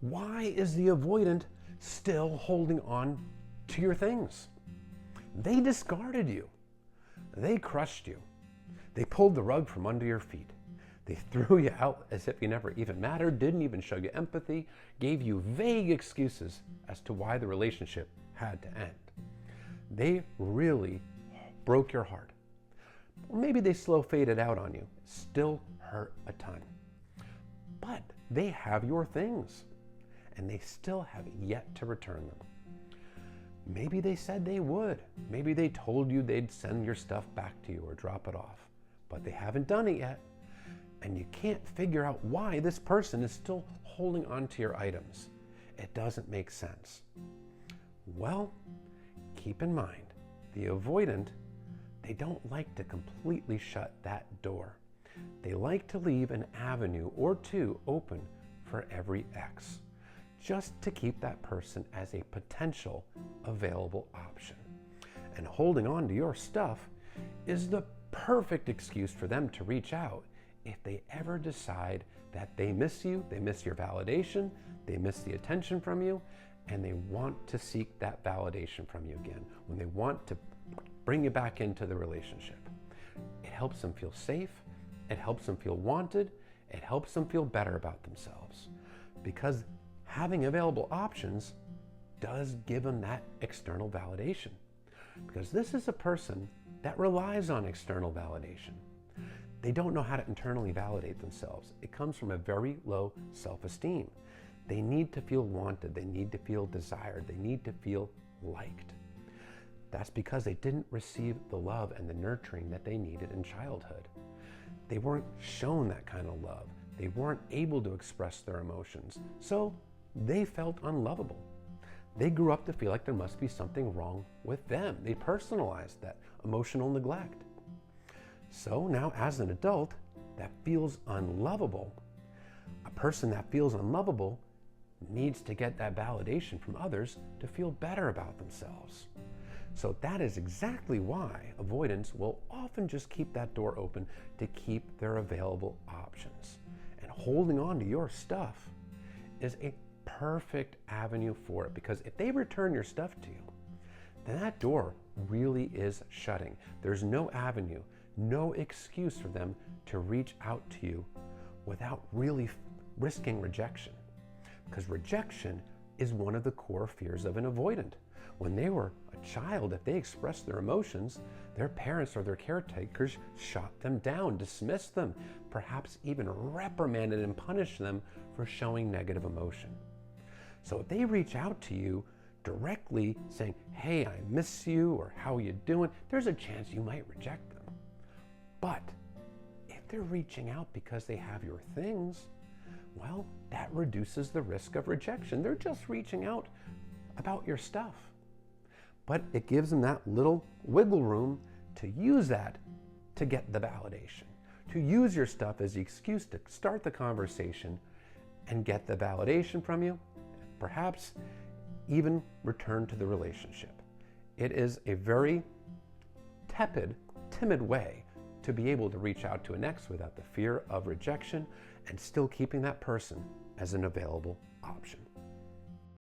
Why is the avoidant still holding on to your things? They discarded you. They crushed you. They pulled the rug from under your feet. They threw you out as if you never even mattered, didn't even show you empathy, gave you vague excuses as to why the relationship had to end. They really broke your heart. Or maybe they slow faded out on you. Still hurt a ton. But they have your things, and they still have yet to return them. Maybe they said they would. Maybe they told you they'd send your stuff back to you or drop it off, but they haven't done it yet. And you can't figure out why this person is still holding on to your items. It doesn't make sense. Well, keep in mind, the avoidant, they don't like to completely shut that door. They like to leave an avenue or two open for every X, just to keep that person as a potential available option. And holding on to your stuff is the perfect excuse for them to reach out if they ever decide that they miss you, they miss your validation, they miss the attention from you, and they want to seek that validation from you again, when they want to bring you back into the relationship. It helps them feel safe, it helps them feel wanted, it helps them feel better about themselves, because having available options does give them that external validation. Because this is a person that relies on external validation. They don't know how to internally validate themselves. It comes from a very low self-esteem. They need to feel wanted, they need to feel desired, they need to feel liked. That's because they didn't receive the love and the nurturing that they needed in childhood. They weren't shown that kind of love. They weren't able to express their emotions, so they felt unlovable. They grew up to feel like there must be something wrong with them. They personalized that emotional neglect. So now as an adult that feels unlovable, a person that feels unlovable needs to get that validation from others to feel better about themselves. So that is exactly why avoidants will often just keep that door open to keep their available options. And holding on to your stuff is a perfect avenue for it, because if they return your stuff to you, then that door really is shutting. There's no avenue, no excuse for them to reach out to you without really risking rejection. Because rejection is one of the core fears of an avoidant. When they were a child, if they expressed their emotions, their parents or their caretakers shot them down, dismissed them, perhaps even reprimanded and punished them for showing negative emotion. So if they reach out to you directly saying, hey, I miss you, or how are you doing, there's a chance you might reject them. But if they're reaching out because they have your things, well, that reduces the risk of rejection. They're just reaching out about your stuff. But it gives them that little wiggle room to use that to get the validation, to use your stuff as the excuse to start the conversation and get the validation from you, perhaps even return to the relationship. It is a very tepid, timid way to be able to reach out to an ex without the fear of rejection and still keeping that person as an available option.